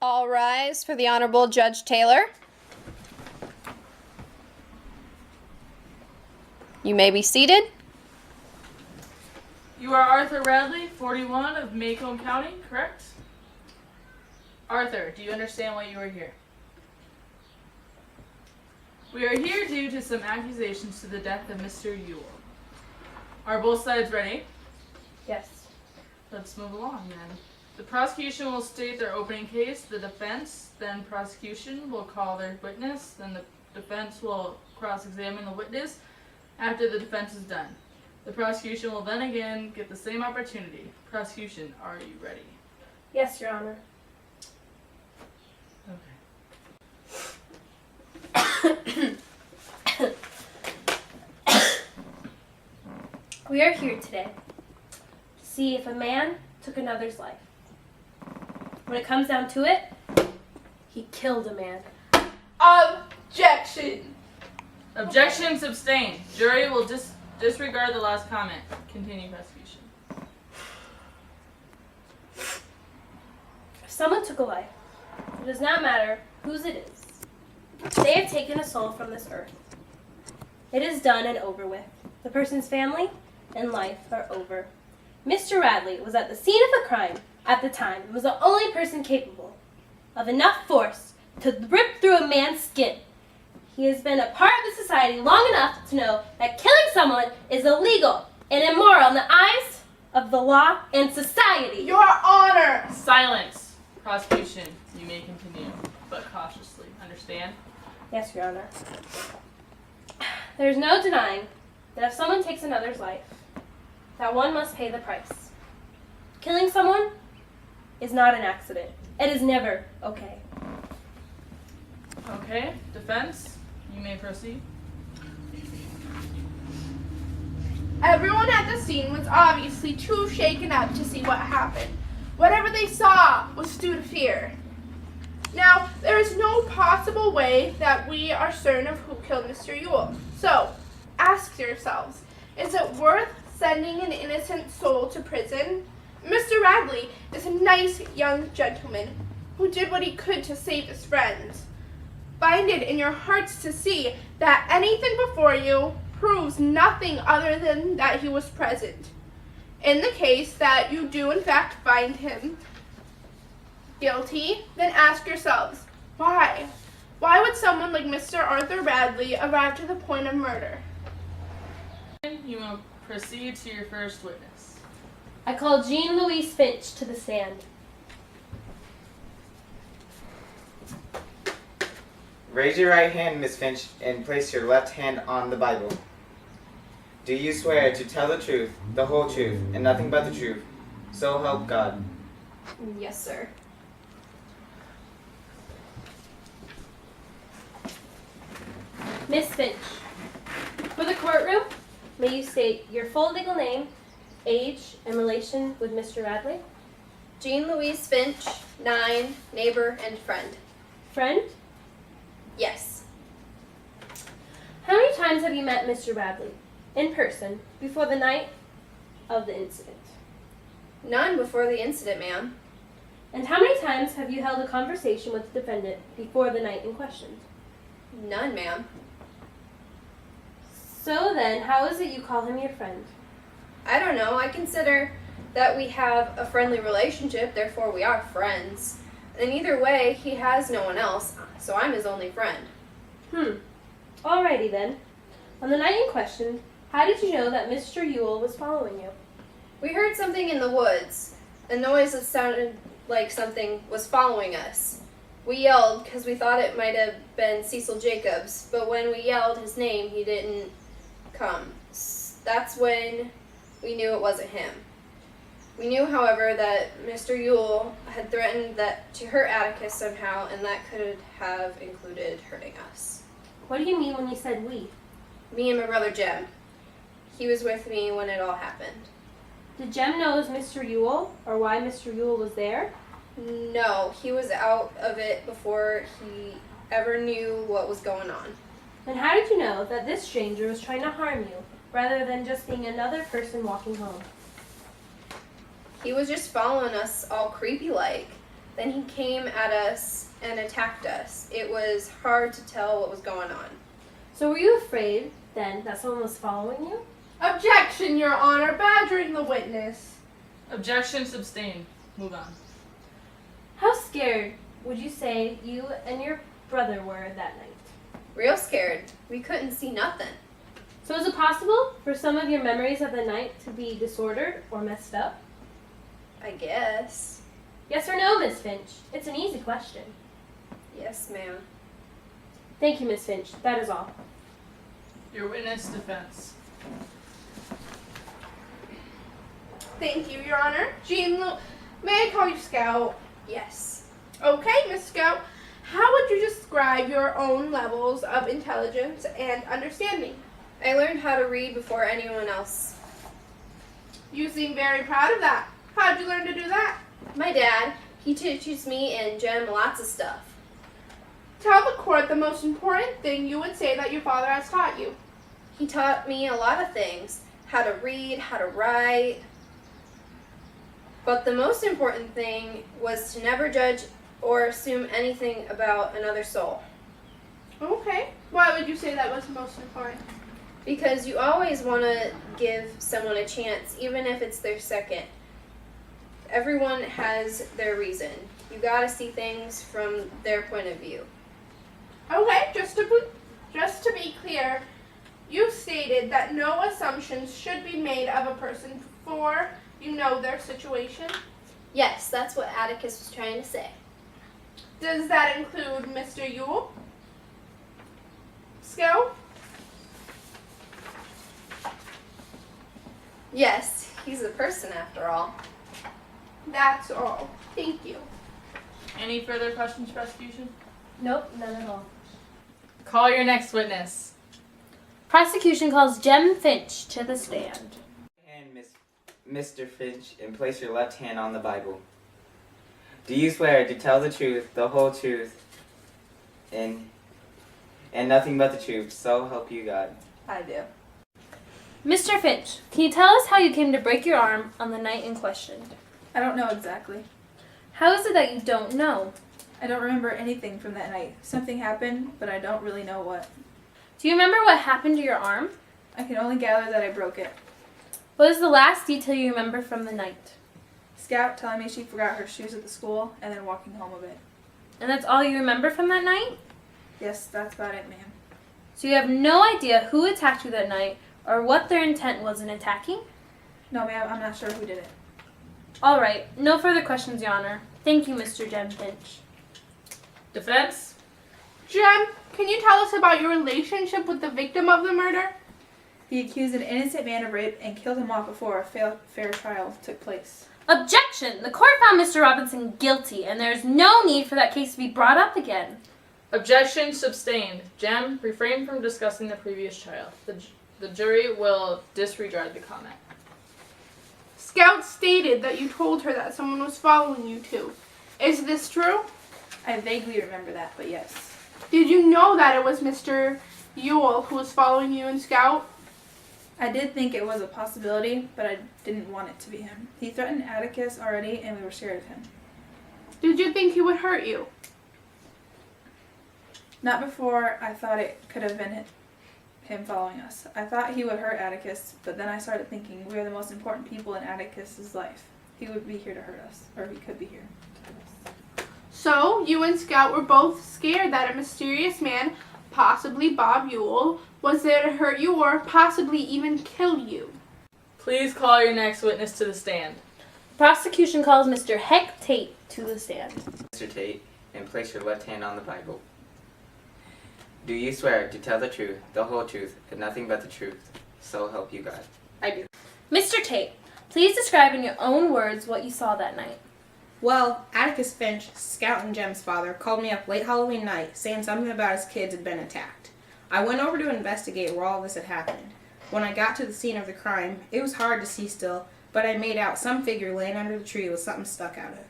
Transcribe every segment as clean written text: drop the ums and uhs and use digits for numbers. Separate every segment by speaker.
Speaker 1: All rise for the Honorable Judge Taylor. You may be seated.
Speaker 2: You are Arthur Radley, 41 of Macomb County, correct? Arthur, do you understand why you are here? We are here due to some accusations to the death of Mr. Ewell. Are both sides ready?
Speaker 3: Yes.
Speaker 2: Let's move along then. The prosecution will state their opening case, the defense, then prosecution will call their witness, then the defense will cross-examine the witness after the defense is done. The prosecution will then again get the same opportunity. Prosecution, are you ready?
Speaker 3: Yes, Your Honor.
Speaker 2: Okay.
Speaker 3: We are here today to see if a man took another's life. When it comes down to it, he killed a man.
Speaker 4: Objection!
Speaker 2: Objection sustained. Jury will disregard the last comment. Continue prosecution.
Speaker 3: If someone took a life, it does not matter whose it is. They have taken a soul from this earth. It is done and over with. The person's family and life are over. Mr. Radley was at the scene of the crime at the time and was the only person capable of enough force to rip through a man's skin. He has been a part of the society long enough to know that killing someone is illegal and immoral in the eyes of the law and society.
Speaker 4: Your Honor!
Speaker 2: Silence. Prosecution, you may continue, but cautiously. Understand?
Speaker 3: Yes, Your Honor. There is no denying that if someone takes another's life, that one must pay the price. Killing someone is not an accident. It is never okay.
Speaker 2: Okay. Defense, you may proceed.
Speaker 4: Everyone at the scene was obviously too shaken up to see what happened. Whatever they saw was due to fear. Now, there is no possible way that we are certain of who killed Mr. Ewell. So, ask yourselves, is it worth sending an innocent soul to prison? Mr. Radley is a nice young gentleman who did what he could to save his friends. Find it in your hearts to see that anything before you proves nothing other than that he was present. In the case that you do in fact find him guilty, then ask yourselves, why? Why would someone like Mr. Arthur Radley arrive to the point of murder?
Speaker 2: You will proceed to your first witness.
Speaker 3: I call Jean Louise Finch to the stand.
Speaker 5: Raise your right hand, Miss Finch, and place your left hand on the Bible. Do you swear to tell the truth, the whole truth, and nothing but the truth? So help God.
Speaker 1: Yes, sir.
Speaker 3: Miss Finch, for the courtroom, may you state your full legal name, age, and relation with Mr. Radley?
Speaker 1: Jean Louise Finch, 9, neighbor and friend.
Speaker 3: Friend?
Speaker 1: Yes.
Speaker 3: How many times have you met Mr. Radley in person before the night of the incident?
Speaker 1: None before the incident, ma'am.
Speaker 3: And how many times have you held a conversation with the defendant before the night in question?
Speaker 1: None, ma'am.
Speaker 3: So then, how is it you call him your friend?
Speaker 1: I don't know. I consider that we have a friendly relationship, therefore we are friends. And either way, he has no one else, so I'm his only friend.
Speaker 3: Alrighty then. On the night in question, how did you know that Mr. Ewell was following you?
Speaker 1: We heard something in the woods, a noise that sounded like something was following us. We yelled because we thought it might have been Cecil Jacobs, but when we yelled his name, he didn't come. That's when we knew it wasn't him. We knew, however, that Mr. Ewell had threatened to hurt Atticus somehow, and that could have included hurting us.
Speaker 3: What do you mean when you said we?
Speaker 1: Me and my brother Jem. He was with me when it all happened.
Speaker 3: Did Jem know it was Mr. Ewell, or why Mr. Ewell was there?
Speaker 1: No, he was out of it before he ever knew what was going on.
Speaker 3: And how did you know that this stranger was trying to harm you, rather than just being another person walking home?
Speaker 1: He was just following us all creepy like. Then he came at us and attacked us. It was hard to tell what was going on.
Speaker 3: So were you afraid, then, that someone was following you?
Speaker 4: Objection, Your Honor, badgering the witness.
Speaker 2: Objection sustained. Move on.
Speaker 3: How scared would you say you and your brother were that night?
Speaker 1: Real scared. We couldn't see nothing.
Speaker 3: So is it possible for some of your memories of the night to be disordered or messed up?
Speaker 1: I guess.
Speaker 3: Yes or no, Miss Finch? It's an easy question.
Speaker 1: Yes, ma'am.
Speaker 3: Thank you, Miss Finch. That is all.
Speaker 2: Your witness defense.
Speaker 4: Thank you, Your Honor. May I call you Scout?
Speaker 1: Yes.
Speaker 4: Okay, Miss Scout. How would you describe your own levels of intelligence and understanding?
Speaker 1: I learned how to read before anyone else.
Speaker 4: You seem very proud of that. How'd you learn to do that?
Speaker 1: My dad, he teaches me and Jem lots of stuff.
Speaker 4: Tell the court the most important thing you would say that your father has taught you.
Speaker 1: He taught me a lot of things. How to read, how to write. But the most important thing was to never judge or assume anything about another soul.
Speaker 4: Okay. Why would you say that was most important?
Speaker 1: Because you always want to give someone a chance, even if it's their second. Everyone has their reason. You gotta see things from their point of view.
Speaker 4: Okay, just to be clear, you stated that no assumptions should be made of a person before you know their situation.
Speaker 1: Yes, that's what Atticus was trying to say.
Speaker 4: Does that include Mr. Ewell? Scout?
Speaker 1: Yes, he's a person after all.
Speaker 4: That's all. Thank you.
Speaker 2: Any further questions, prosecution?
Speaker 3: Nope, none at all.
Speaker 2: Call your next witness.
Speaker 3: Prosecution calls Jem Finch to the stand.
Speaker 5: And Mr. Finch, and place your left hand on the Bible. Do you swear to tell the truth, the whole truth, and nothing but the truth, so help you God?
Speaker 1: I do.
Speaker 3: Mr. Finch, can you tell us how you came to break your arm on the night in question?
Speaker 6: I don't know exactly.
Speaker 3: How is it that you don't know?
Speaker 6: I don't remember anything from that night. Something happened, but I don't really know what.
Speaker 3: Do you remember what happened to your arm?
Speaker 6: I can only gather that I broke it.
Speaker 3: What is the last detail you remember from the night?
Speaker 6: Scout telling me she forgot her shoes at the school and then walking home a bit.
Speaker 3: And that's all you remember from that night?
Speaker 6: Yes, that's about it, ma'am.
Speaker 3: So you have no idea who attacked you that night or what their intent was in attacking?
Speaker 6: No, ma'am, I'm not sure who did it.
Speaker 3: All right, no further questions, Your Honor. Thank you, Mr. Jem Finch.
Speaker 2: Defense?
Speaker 4: Jem, can you tell us about your relationship with the victim of the murder?
Speaker 6: He accused an innocent man of rape and killed him off before a fair trial took place.
Speaker 3: Objection! The court found Mr. Robinson guilty, and there is no need for that case to be brought up again.
Speaker 2: Objection sustained. Jem, refrain from discussing the previous trial. The jury will disregard the comment.
Speaker 4: Scout stated that you told her that someone was following you too. Is this true?
Speaker 6: I vaguely remember that, but yes.
Speaker 4: Did you know that it was Mr. Ewell who was following you and Scout?
Speaker 6: I did think it was a possibility, but I didn't want it to be him. He threatened Atticus already, and we were scared of him.
Speaker 4: Did you think he would hurt you?
Speaker 6: Not before I thought it could have been him following us. I thought he would hurt Atticus, but then I started thinking we are the most important people in Atticus's life. He would be here to hurt us, or he could be here to hurt us.
Speaker 4: So, you and Scout were both scared that a mysterious man, possibly Bob Ewell, was there to hurt you or possibly even kill you.
Speaker 2: Please call your next witness to the stand.
Speaker 3: The prosecution calls Mr. Heck Tate to the stand.
Speaker 5: Mr. Tate, and place your left hand on the Bible. Do you swear to tell the truth, the whole truth, and nothing but the truth, so help you God?
Speaker 3: I do. Mr. Tate, please describe in your own words what you saw that night.
Speaker 7: Well, Atticus Finch, Scout and Jem's father, called me up late Halloween night saying something about his kids had been attacked. I went over to investigate where all this had happened. When I got to the scene of the crime, it was hard to see still, but I made out some figure laying under the tree with something stuck out of it.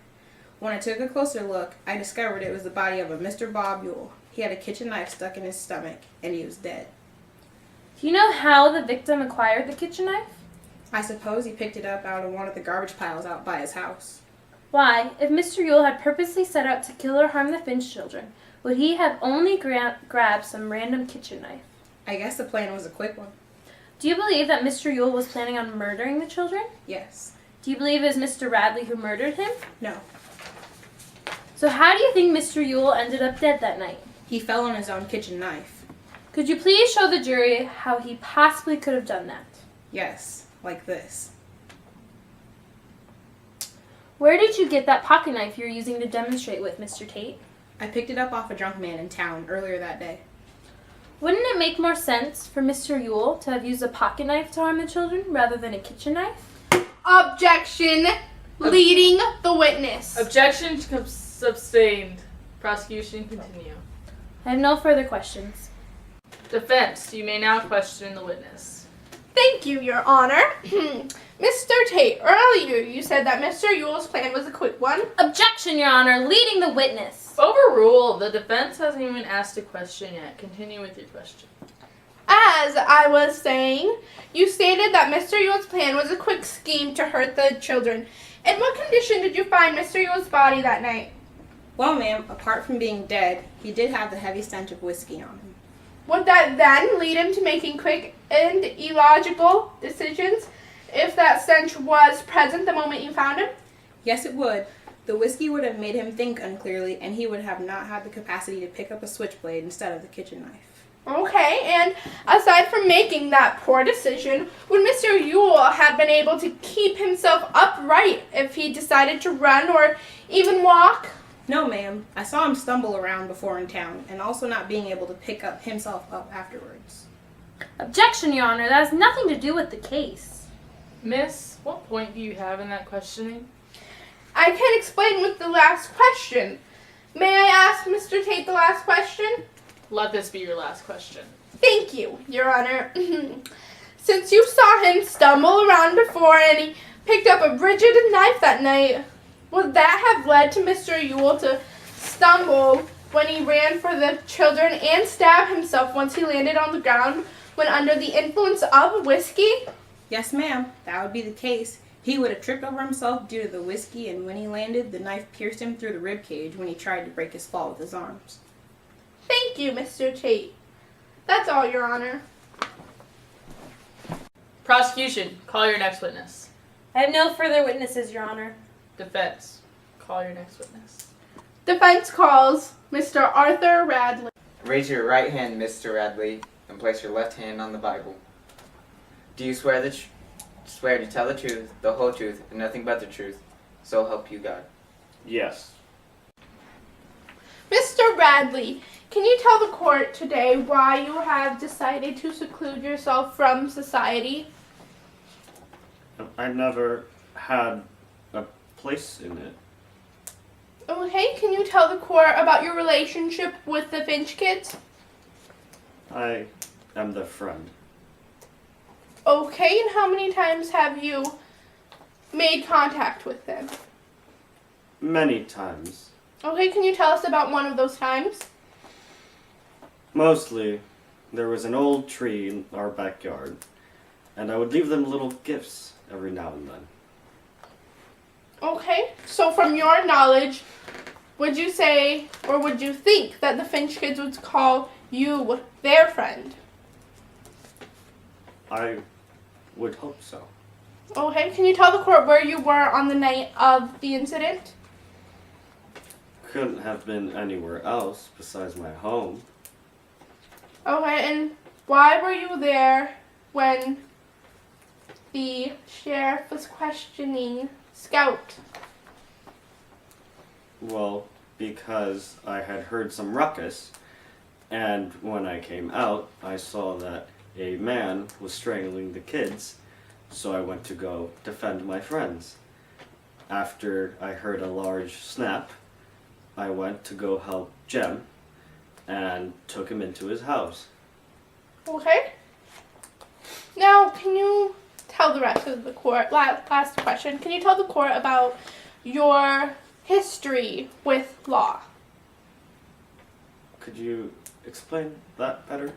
Speaker 7: When I took a closer look, I discovered it was the body of a Mr. Bob Ewell. He had a kitchen knife stuck in his stomach, and he was dead.
Speaker 3: Do you know how the victim acquired the kitchen knife?
Speaker 7: I suppose he picked it up out of one of the garbage piles out by his house.
Speaker 3: Why, if Mr. Ewell had purposely set out to kill or harm the Finch children, would he have only grabbed some random kitchen knife?
Speaker 7: I guess the plan was a quick one.
Speaker 3: Do you believe that Mr. Ewell was planning on murdering the children?
Speaker 7: Yes.
Speaker 3: Do you believe it was Mr. Radley who murdered him?
Speaker 7: No.
Speaker 3: So how do you think Mr. Ewell ended up dead that night?
Speaker 7: He fell on his own kitchen knife.
Speaker 3: Could you please show the jury how he possibly could have done that?
Speaker 7: Yes, like this.
Speaker 3: Where did you get that pocket knife you're using to demonstrate with, Mr. Tate?
Speaker 7: I picked it up off a drunk man in town earlier that day.
Speaker 3: Wouldn't it make more sense for Mr. Ewell to have used a pocket knife to harm the children rather than a kitchen knife?
Speaker 4: Objection. Leading the witness.
Speaker 2: Objection sustained. Prosecution continue.
Speaker 3: I have no further questions.
Speaker 2: Defense, you may now question the witness.
Speaker 4: Thank you, Your Honor. Mr. Tate, earlier you said that Mr. Ewell's plan was a quick one.
Speaker 3: Objection, Your Honor. Leading the witness.
Speaker 2: Overruled. The defense hasn't even asked a question yet. Continue with your question.
Speaker 4: As I was saying, you stated that Mr. Ewell's plan was a quick scheme to hurt the children. In what condition did you find Mr. Ewell's body that night?
Speaker 7: Well, ma'am, apart from being dead, he did have the heavy stench of whiskey on him.
Speaker 4: Would that then lead him to making quick and illogical decisions if that stench was present the moment you found him?
Speaker 7: Yes, it would. The whiskey would have made him think unclearly, and he would have not had the capacity to pick up a switchblade instead of the kitchen knife.
Speaker 4: Okay, and aside from making that poor decision, would Mr. Ewell have been able to keep himself upright if he decided to run or even walk?
Speaker 7: No, ma'am. I saw him stumble around before in town, and also not being able to pick up himself up afterwards.
Speaker 3: Objection, Your Honor. That has nothing to do with the case.
Speaker 2: Miss, what point do you have in that questioning?
Speaker 4: I can explain with the last question. May I ask Mr. Tate the last question?
Speaker 2: Let this be your last question.
Speaker 4: Thank you, Your Honor. Since you saw him stumble around before and he picked up a rigid knife that night, would that have led to Mr. Ewell to stumble when he ran for the children and stab himself once he landed on the ground when under the influence of whiskey?
Speaker 7: Yes, ma'am. That would be the case. He would have tripped over himself due to the whiskey, and when he landed, the knife pierced him through the rib cage when he tried to break his fall with his arms.
Speaker 4: Thank you, Mr. Tate. That's all, Your Honor.
Speaker 2: Prosecution, call your next witness.
Speaker 3: I have no further witnesses, Your Honor.
Speaker 2: Defense, call your next witness.
Speaker 4: Defense calls Mr. Arthur Radley.
Speaker 5: Raise your right hand, Mr. Radley, and place your left hand on the Bible. Do you swear to tell the truth, the whole truth, and nothing but the truth, so help you God?
Speaker 8: Yes.
Speaker 4: Mr. Radley, can you tell the court today why you have decided to seclude yourself from society?
Speaker 8: I never had a place in it.
Speaker 4: Okay, can you tell the court about your relationship with the Finch kids?
Speaker 8: I am their friend.
Speaker 4: Okay, and how many times have you made contact with them?
Speaker 8: Many times.
Speaker 4: Okay, can you tell us about one of those times?
Speaker 8: Mostly, there was an old tree in our backyard, and I would leave them little gifts every now and then.
Speaker 4: Okay, so from your knowledge, would you say, or would you think that the Finch kids would call you their friend?
Speaker 8: I would hope so.
Speaker 4: Okay, can you tell the court where you were on the night of the incident?
Speaker 8: Couldn't have been anywhere else besides my home.
Speaker 4: Okay, and why were you there when the sheriff was questioning Scout?
Speaker 8: Well, because I had heard some ruckus, and when I came out, I saw that a man was strangling the kids, so I went to go defend my friends. After I heard a large snap, I went to go help Jem and took him into his house.
Speaker 4: Okay. Now, can you tell the rest of the court, last question, can you tell the court about your history with law?
Speaker 8: Could you explain that better?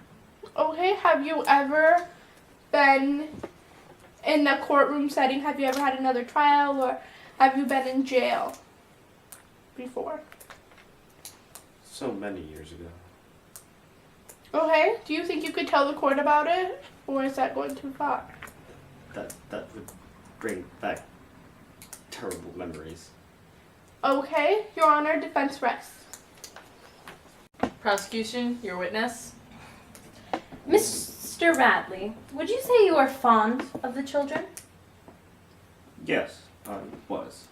Speaker 4: Okay, have you ever been in a courtroom setting? Have you ever had another trial, or have you been in jail? before?
Speaker 8: So many years ago.
Speaker 4: Okay, do you think you could tell the court about it? Or is that going too far?
Speaker 8: That would bring back terrible memories.
Speaker 4: Okay, Your Honor, defense rests.
Speaker 2: Prosecution, your witness.
Speaker 3: Mr. Radley, would you say you are fond of the children?
Speaker 8: Yes, I was.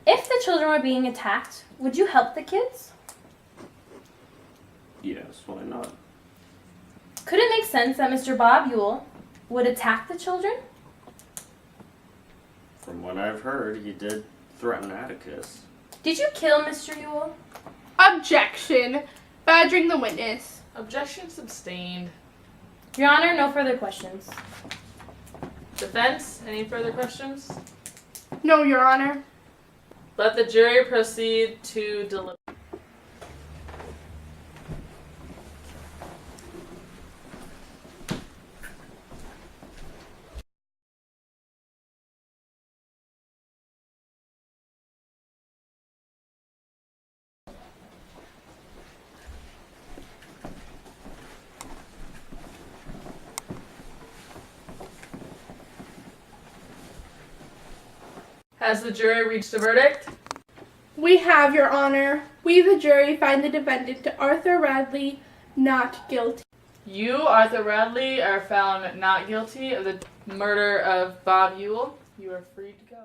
Speaker 3: If the children were being attacked, would you help the kids?
Speaker 8: Yes, why not?
Speaker 3: Could it make sense that Mr. Bob Ewell would attack the children?
Speaker 8: From what I've heard, he did threaten Atticus.
Speaker 3: Did you kill Mr. Ewell?
Speaker 4: Objection. Badgering the witness.
Speaker 2: Objection sustained.
Speaker 3: Your Honor, no further questions.
Speaker 2: Defense, any further questions?
Speaker 4: No, Your Honor.
Speaker 2: Let the jury proceed to deliberate. Has the jury reached a verdict?
Speaker 4: We have, Your Honor. We, the jury, find the defendant, Arthur Radley, not guilty.
Speaker 2: You, Arthur Radley, are found not guilty of the murder of Bob Ewell. You are free to go.